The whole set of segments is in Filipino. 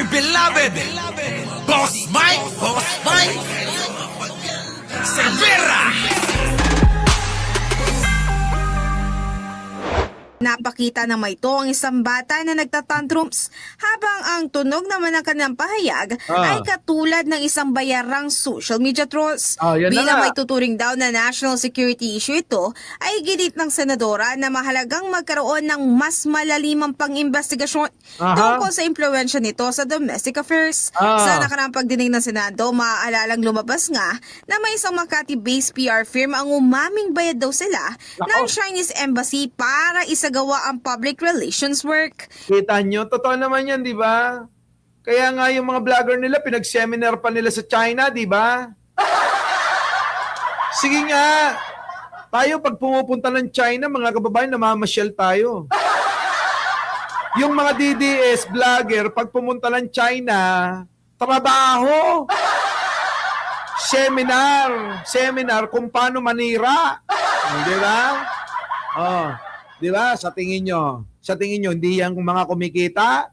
your beloved Boss Mike Cervera. Napakita ng may ito ang isang bata na nagtatantrums habang ang tunog naman ng kanyang pahayag ay katulad ng isang bayarang social media trolls. Yan na Bilang nga. may tuturing daw na national security issue ito, ay ginit ng senadora na mahalagang magkaroon ng mas malalimang pang-investigasyon tungkol sa impluwensya nito sa domestic affairs. Sa nakaraang pagdinig ng Senado, maaalalang lumabas nga na may isang Makati-based PR firm ang umaming bayad daw sila ng Chinese Embassy para isagawa ang public relations work. Kita nyo, totoo naman yan, di ba? Kaya nga yung mga vlogger nila, pinag-seminar pa nila sa China, di ba? Sige nga, tayo pag pumupunta ng China, mga kababayan, namamasyal tayo. Yung mga DDS vlogger, pag pumunta ng China, trabaho. Seminar kung paano manira. Di ba? Di ba? Sa tingin nyo, hindi yan mga kumikita?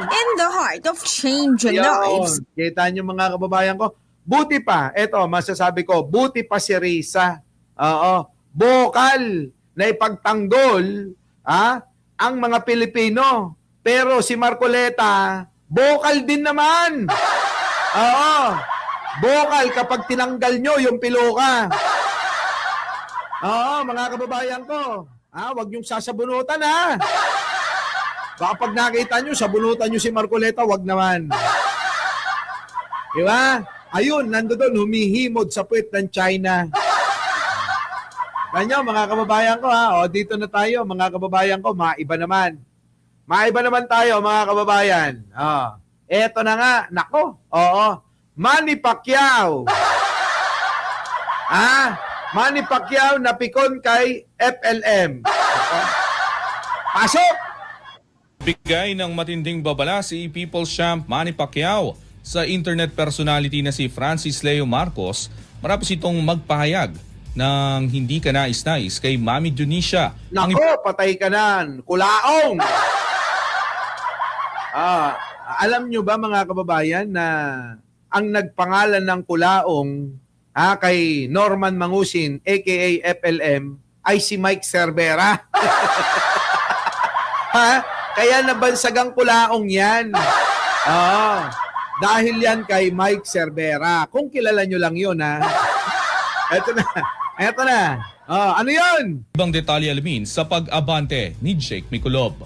In the heart of changing lives. Kita nyo mga kababayan ko. Buti pa, eto, masasabi ko, buti pa si Risa. Bokal na ipagtanggol ang mga Pilipino. Pero si Marcoleta, bokal din naman. Bokal kapag tinanggal nyo yung piloka. Mga kababayan ko. Wag yung sasabunutan Baka pag nakita nyo, sabunutan nyo si Marcoleta, wag naman. Di ba? Ayun, nandoon, humihimod sa puwet ng China. Ganyan, mga kababayan ko dito na tayo, mga kababayan ko, maiba naman. Maiba naman tayo, mga kababayan. Eto na nga, nako, Manny Pacquiao. Manny Pacquiao napikon kay FLM. Pasok! Bigay ng matinding babala si People's Champ Manny Pacquiao sa internet personality na si Francis Leo Marcos marapos itong magpahayag ng hindi ka nais-nais kay Mami Dionisha. Nako, patay ka na. Kulaong! Alam nyo ba mga kababayan na ang nagpangalan ng kulaong kay Norman Mangusin aka FLM ay si Mike Cervera? Kaya nabansagang kulaong yan. Dahil yan kay Mike Cervera. Kung kilala nyo lang yun, Eto na. Ano yun? Ibang detalye alamin sa pag-abante ni Jake Miculob.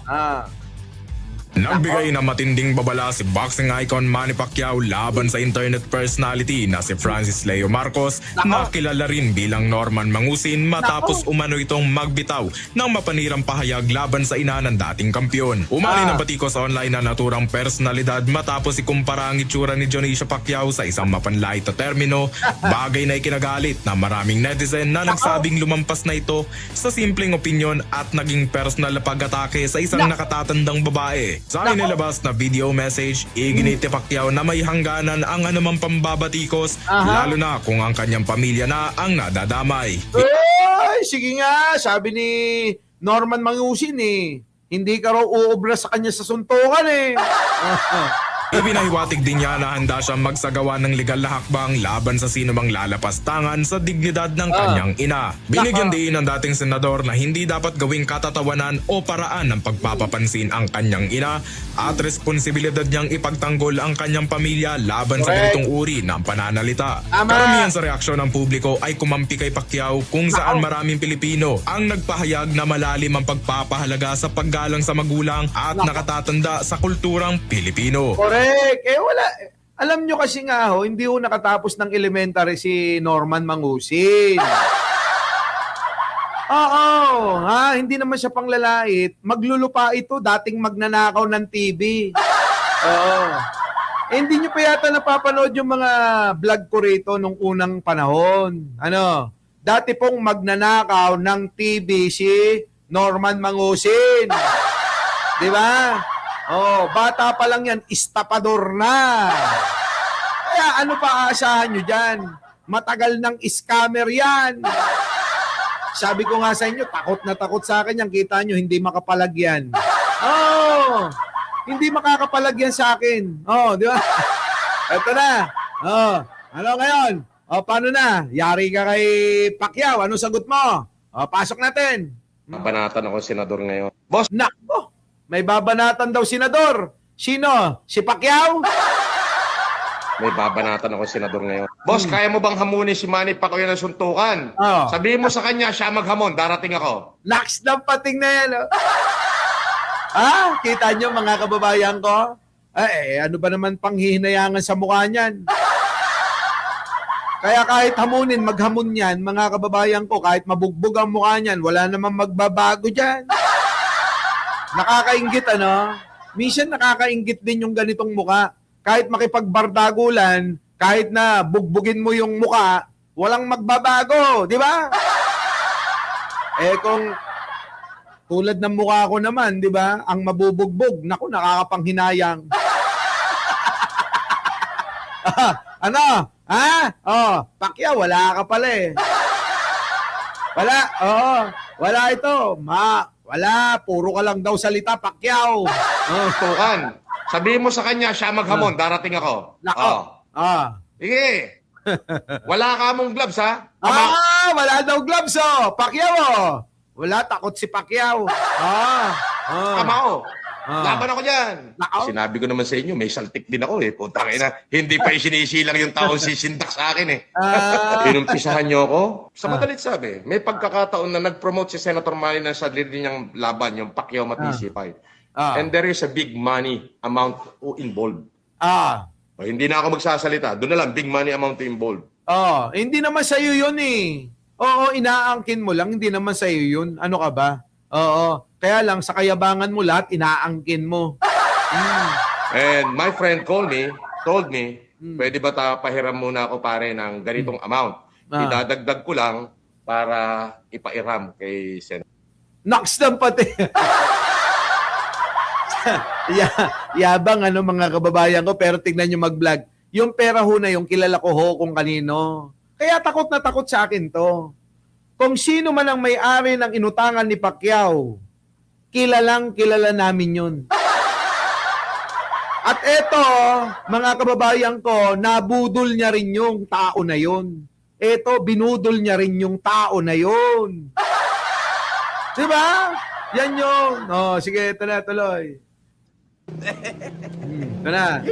Nagbigay ng matinding babala si boxing icon Manny Pacquiao laban sa internet personality na si Francis Leo Marcos na kilala rin bilang Norman Mangusin matapos umano itong magbitaw ng mapanirang pahayag laban sa ina ng dating kampyon. Umali ng batikos online na naturang personalidad matapos ikumpara ang itsura ni Dionisha Pacquiao sa isang mapanlait na termino, bagay na ikinagalit na maraming netizen na nagsabing lumampas na ito sa simpleng opinyon at naging personal na pag-atake sa isang nakatatandang babae. Sa inilabas na video message, iginit ni Pacquiao na may hangganan ang anumang pambabatikos, lalo na kung ang kanyang pamilya na ang nadadamay. Ay, sige nga, sabi ni Norman Mangusin hindi ka raw uubra sa kanya sa suntukan Ibinahiwatig din niya na handa siyang magsagawa ng legal na hakbang laban sa sinumang lalapastangan sa dignidad ng kanyang ina. Binigyan din ng dating senador na hindi dapat gawing katatawanan o paraan ng pagpapapansin ang kanyang ina at responsibilidad niyang ipagtanggol ang kanyang pamilya laban sa ganitong uri ng pananalita. Karamihan sa reaksyon ng publiko ay kumampi kay Pacquiao kung saan maraming Pilipino ang nagpahayag na malalim ang pagpapahalaga sa paggalang sa magulang at nakatatanda sa kulturang Pilipino. Correct. Wala. Alam nyo kasi nga hindi nakatapos ng elementary si Norman Mangusin. Hindi naman siya panglalait. Maglulupa ito, dating magnanakaw ng TV. Hindi nyo pa yata napapanood yung mga vlog ko rito nung unang panahon. Dati pong magnanakaw ng TV si Norman Mangusin. Di ba? Bata pa lang yan, istapador na. Kaya ano pa aasahan nyo dyan? Matagal ng scammer yan. Sabi ko nga sa inyo, takot na takot sa akin yan. Kita nyo, hindi makapalagyan. Hindi makakapalagyan sa akin. Oh, di ba? Eto na. Oh, ano ngayon? Oh, paano na? Yari ka kay Pacquiao. Ano sagot mo? Oh, pasok natin. Banatan ako senador ngayon. Boss, Nako, may babanatan daw senador. Sino? Si Pacquiao? may babanatan ako senador ngayon. Boss, kaya mo bang hamunin si Manny Pacquiao ng suntukan? Oo. Sabihin mo sa kanya, siya maghamon, darating ako. Laks ng pating na yan. Oh. Kita nyo mga kababayan ko? Ano ba naman panghihinayangan sa mukha niyan? Kaya kahit hamunin, maghamon yan, mga kababayan ko, kahit mabugbog ang mukha niyan, wala namang magbabago dyan. Nakakaingit, ano? Minsan nakakaingit din yung ganitong mukha. Kahit makipagbardagulan, kahit na bugbugin mo yung mukha, walang magbabago, di ba? Kung tulad ng mukha ko naman, di ba? Ang mabubugbog, naku, nakakapanghinayang. Ano? Pacquiao, wala ka pala eh. Wala, wala ito. Wala, puro ka lang daw salita, Pacquiao. Suntukan. Sabihin mo sa kanya, siya maghamon, darating ako. Nako. Sige. Wala ka mong gloves, ha? Wala daw gloves, Pacquiao, wala, takot si Pacquiao. Kamao. Laban ako dyan. Nako. Sinabi ko naman sa inyo, may saltik din ako eh. Putang ina, hindi pa isinisilang yung taong sisindak sa akin eh. Inumpisahan niyo ako. Sa madalit sabi, may pagkakataon na nag-promote si Senator Manny ng sarili niyang laban, yung Pacquiao Matisi fight. And there is a big money amount involved. Hindi na ako magsasalita. Doon na lang, big money amount involved. Hindi naman sa'yo yun eh. Oo, inaangkin mo lang, hindi naman sa'yo yun. Ano ka ba? Oo. Kaya lang, sa kayabangan mo lahat, inaangkin mo. And my friend told me, pwede ba pahiram muna ako pare ng ganitong amount? Idadagdag ko lang para ipairam kay Senator. Naks ng pati. Yabang mga kababayan ko, pero tignan nyo mag-vlog. Yung pera ho na yung kilala ko ho kung kanino. Kaya takot na takot sa akin to. Kung sino man ang may-ari ng inutangan ni Pacquiao, kilalang kilala namin yun. At eto, mga kababayan ko, nabudol niya rin yung tao na yun. Eto, binudol niya rin yung tao na yun. Diba? Yan yun. Sige, ito na, tuloy. Ito na.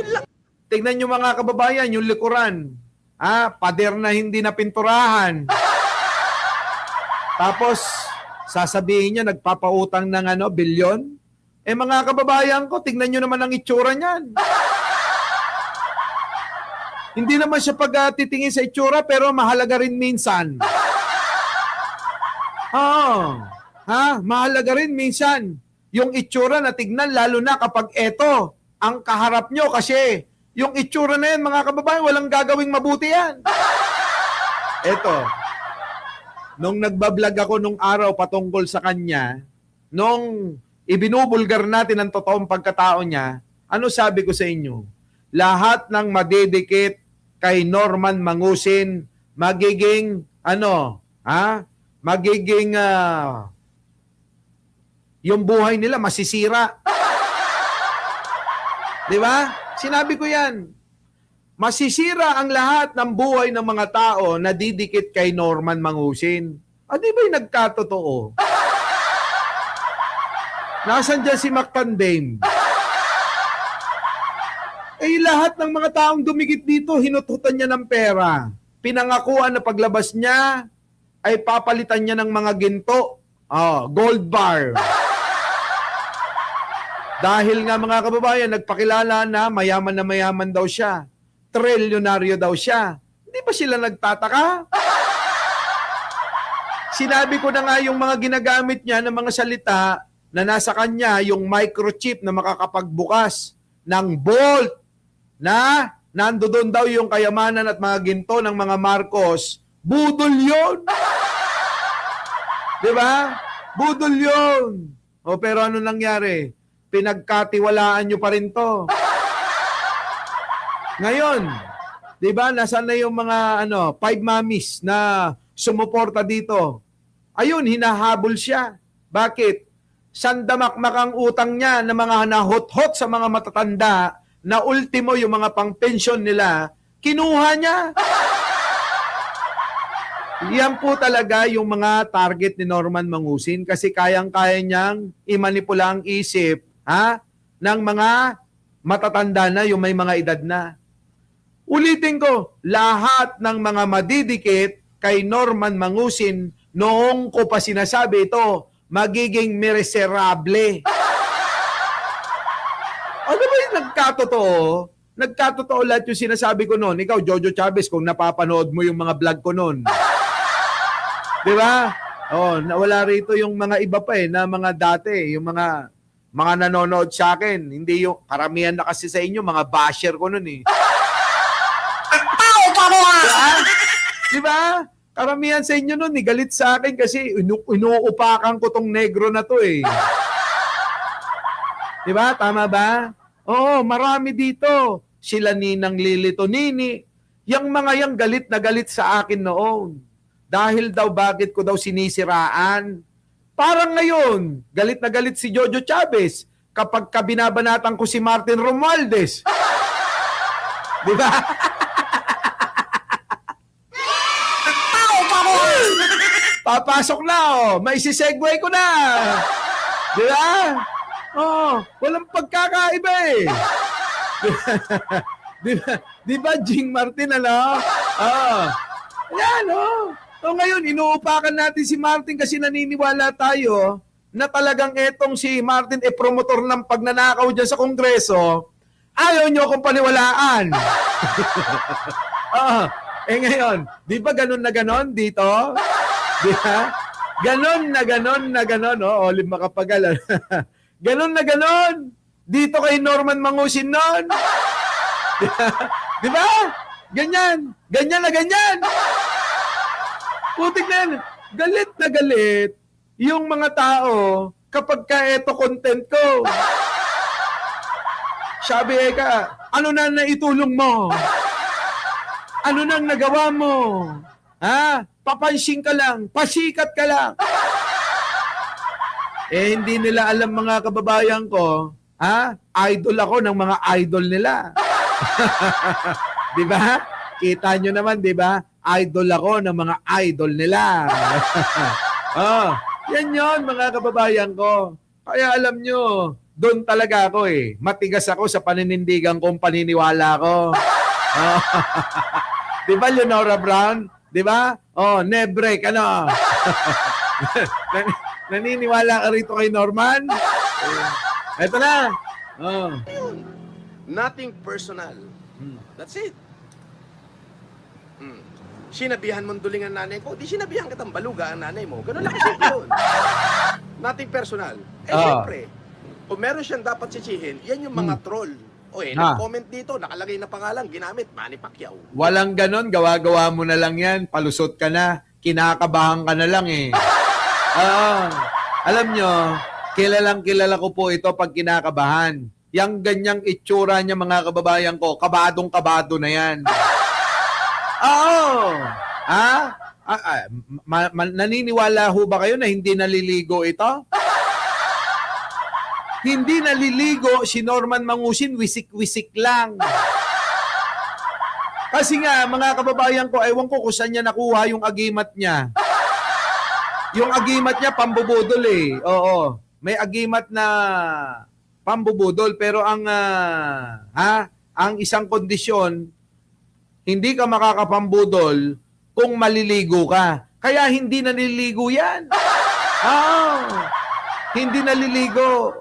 Tignan nyo mga kababayan, yung likuran. Pader na hindi na pinturahan. Tapos, sasabihin niya, nagpapautang ng bilyon. Mga kababayan ko, tignan nyo naman ang itsura niyan. Hindi naman siya pagtitingin sa itsura, pero mahalaga rin minsan. Mahalaga rin minsan. Yung itsura na tignan, lalo na kapag eto, ang kaharap nyo kasi yung itsura na yan, mga kababayan, walang gagawing mabuti yan. Eto, nung nagbablog ako nung araw patungkol sa kanya, nung ibinubulgar natin ang totoong pagkatao niya, ano sabi ko sa inyo? Lahat ng madedikit kay Norman Mangusin, magiging, yung buhay nila masisira. Di ba? Sinabi ko yan. Masisira ang lahat ng buhay ng mga tao na didikit kay Norman Mangusin. Di ba yung nagkatotoo? Nasaan dyan si Mactandame? Lahat ng mga taong dumikit dito, hinututan niya ng pera. Pinangakuan na paglabas niya, ay papalitan niya ng mga ginto. Gold bar. Dahil nga mga kababayan, nagpakilala na mayaman daw siya. Trilyonaryo daw siya. Hindi ba sila nagtataka? Sinabi ko na nga yung mga ginagamit niya ng mga salita na nasa kanya, yung microchip na makakapagbukas ng vault na nandoon daw yung kayamanan at mga ginto ng mga Marcos. Budol yun! Diba? Budol yun! Pero ano nangyari? Pinagkatiwalaan nyo pa rin to. Ngayon, di ba, nasaan na yung mga 5 mommies na sumuporta dito? Ayun, hinahabol siya. Bakit? sandamakmak ang utang niya na mga nahot-hot sa mga matatanda na ultimo yung mga pang-pension nila, kinuha niya. Yan po talaga yung mga target ni Norman Mangusin kasi kayang-kaya niyang imanipula ang isip ng mga matatanda na, yung may mga edad na. Ulitin ko, lahat ng mga madidikit kay Norman Mangusin noong ko pa sinasabi ito, magiging miserable. Ano ba yung nagkatotoo? Nagkatotoo lahat yung sinasabi ko noon. Ikaw, Jojo Chavez, kung napapanood mo yung mga vlog ko noon. Di ba? Oh, nawala rito yung mga iba pa na mga dati, yung mga nanonood sa akin. Hindi yung, karamihan na kasi sa inyo, mga basher ko noon eh. Di ba? Karamihan sa inyo noon, galit sa akin kasi inuupakan ko tong negro na to eh. Di ba? Tama ba? Oo, marami dito. Sila Ninang Lilito Nini. Yang mga yang galit na galit sa akin noon. Dahil daw bakit ko daw sinisiraan. Parang ngayon, galit na galit si Jojo Chavez kapag kabinabanatan ko si Martin Romualdez. Di ba? Papasok na, may sisegue ko na. Di ba? Walang pagkakaiba eh. Di ba, Jing Martin, ano? Ayan, So ngayon, inuupakan natin si Martin kasi naniniwala tayo na talagang etong si Martin promotor ng pagnanakaw dyan sa Kongreso. Ayaw nyo akong paniwalaan. Ngayon, di ba ganun na ganun dito? Di ba? Ganon na ganon, Olive Macapagal. Ganon na ganon. Dito kay Norman Mangusin noon. Di ba? Ganyan na ganyan. Putik na yan. Galit na galit yung mga tao kapag ka eto content ko. Sabi Eka, ano na naitulong mo? Ano nang nagawa mo? Papansin ka lang, pasikat ka lang. Hindi nila alam mga kababayan ko, idol ako ng mga idol nila. Di ba? Kita nyo naman, di ba? Idol ako ng mga idol nila. Yan yon mga kababayan ko. Kaya alam nyo, doon talaga ako eh. Matigas ako sa paninindigan kong paniniwala ko. Di ba, Leonora Brown? Di ba? Nebrek, ano? Naniniwala ka rito kay Norman? Eto na. Nothing personal. That's it. Sinabihan mong duling ang nanay ko, di sinabihan kitang baluga ang nanay mo. Ganun lang kasi yun. Nothing personal. Siyempre, kung meron siyang dapat sisihin, yan yung mga troll. Nag-comment dito, nakalagay na pangalan, ginamit, Manny Pacquiao. Walang ganon, gawa-gawa mo na lang yan, palusot ka na, kinakabahan ka na lang eh. Alam nyo, kilala ko po ito pag kinakabahan. Yang ganyang itsura niya mga kababayan ko, kabadong-kabado na yan. Naniniwala ho ba kayo na hindi naliligo ito? Hindi naliligo si Norman Mangusin, wisik-wisik lang. Kasi nga, mga kababayan ko, ewan ko kung saan niya nakuha yung agimat niya. Yung agimat niya, pambubudol eh. Oo. May agimat na pambubudol. Pero ang isang kondisyon, hindi ka makakapambudol kung maliligo ka. Kaya hindi naliligo yan. Hindi naliligo.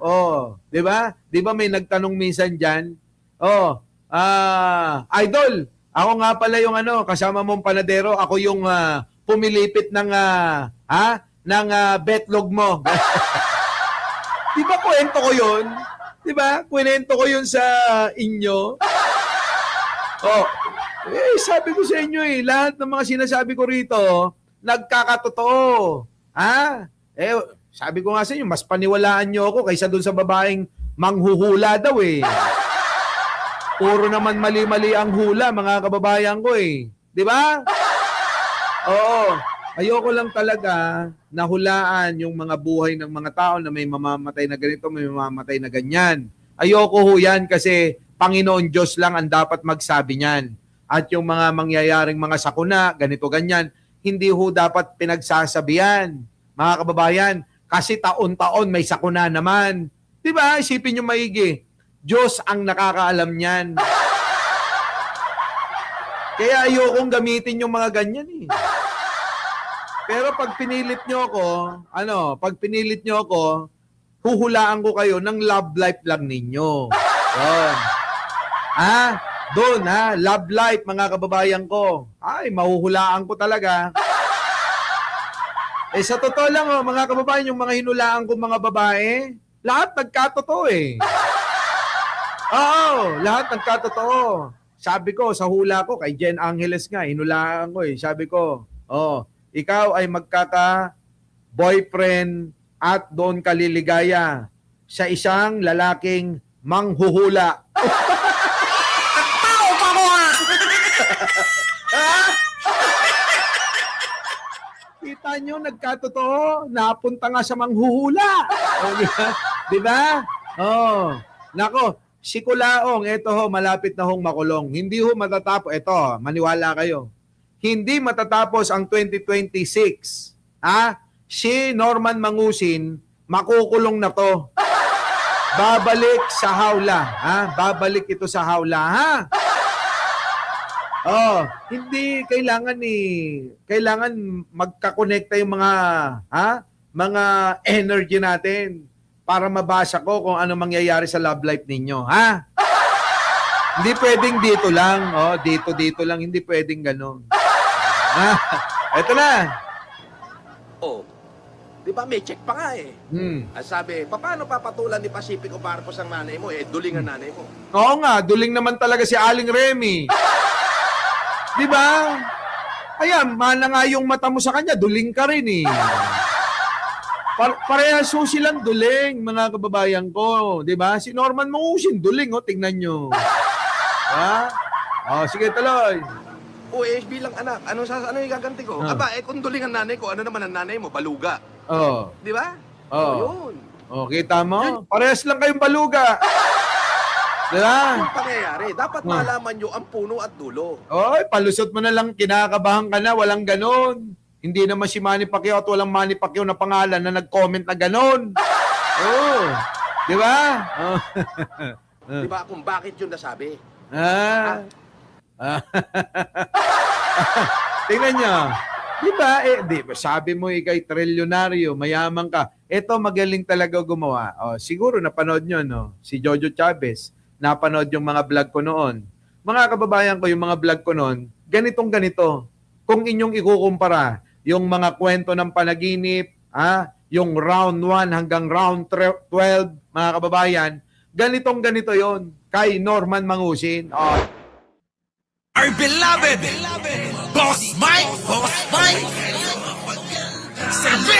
Di ba? Di ba may nagtanong minsan diyan? Idol, ako nga pala yung kasama mong panadero, ako yung pumilipit ng betlog mo. Di ba kwento ko 'yon? Di ba? Kwento ko 'yon sa inyo. Sabi ko sa inyo lahat ng mga sinasabi ko rito, nagkakatotoo. Sabi ko nga sa inyo, mas paniwalaan nyo ako kaysa dun sa babaeng manghuhula daw eh. Puro naman mali-mali ang hula, mga kababayan ko eh. Di ba? Oo. Ayoko lang talaga nahulaan yung mga buhay ng mga tao na may mamamatay na ganito, may mamamatay na ganyan. Ayoko ho yan kasi Panginoon Diyos lang ang dapat magsabi niyan. At yung mga mangyayaring mga sakuna, ganito ganyan, hindi ho dapat pinagsasabihan, mga kababayan. Kasi taon-taon may sakuna naman. Di ba? Isipin nyo maigi. Diyos ang nakakaalam niyan. Kaya ayokong gamitin yung mga ganyan eh. Pero pag pinilit nyo ako, pag pinilit nyo ako, huhulaan ko kayo ng love life lang ninyo. Yun. Doon love life mga kababayan ko. Ay, mahuhulaan ko talaga. Sa totoo lang mga kababayan, yung mga hinulaan ko mga babae, lahat nagkatotoo eh. Oo, lahat nagkatotoo. Sabi ko, sa hula ko, kay Jen Angeles nga, hinulaan ko eh. Sabi ko, ikaw ay magkaka-boyfriend at doon ka liligaya sa isang lalaking manghuhula. Kita nyo, nagkatotoo. Napunta nga sa manghuhula. Di ba? Nako, si Kulaong, ito ho, malapit na hong makulong. Hindi ho matatapos. Ito, maniwala kayo. Hindi matatapos ang 2026. Si Norman Mangusin, makukulong na to. Babalik sa hawla. Babalik ito sa hawla. Hindi kailangan kailangan magkakonekta yung mga energy natin para mabasa ko kung ano mangyayari sa love life ninyo, Hindi pwedeng dito lang, dito lang, hindi pwedeng gano'n. Ito na. Di ba may check pa nga eh. Ang sabi, paano papatulan ni Pacifico Marcos ang nanay mo? Duling ang nanay mo. Oo nga, duling naman talaga si Aling Remy. Di ba? Ayan, mana nga yung mata mo sa kanya, duling ka rin eh. Parehas ho silang duling, mga kababayan ko. Di ba? Si Norman Mangusin, duling, tingnan nyo. Sige, tuloy. bilang anak, ano yung gaganti ko? Kung duling ang nanay ko, ano naman ang nanay mo? Baluga. Di ba? Yun. Kita mo? Parehas lang kayong baluga. Di ba? Yung pangyayari, dapat malaman nyo ang puno at dulo. Palusot mo na lang, kinakabahan ka na, walang ganon. Hindi naman si Manny Pacquiao at walang Manny Pacquiao na pangalan na nag-comment na ganon. Di ba? Di ba kung bakit yun nasabi? Tingnan nyo. Di ba? Sabi mo ikay trilyonaryo, mayaman ka. Ito magaling talaga gumawa. Siguro napanood nyo, no? Si Jojo Chavez. Napanood yung mga vlog ko noon. Mga kababayan ko, yung mga vlog ko noon, ganitong ganito. Kung inyong ikukumpara, yung mga kwento ng panaginip, yung round 1 hanggang round 12, mga kababayan, ganitong ganito yon kay Norman Mangusin. Our beloved Boss Mike, Boss Mike, Cervera.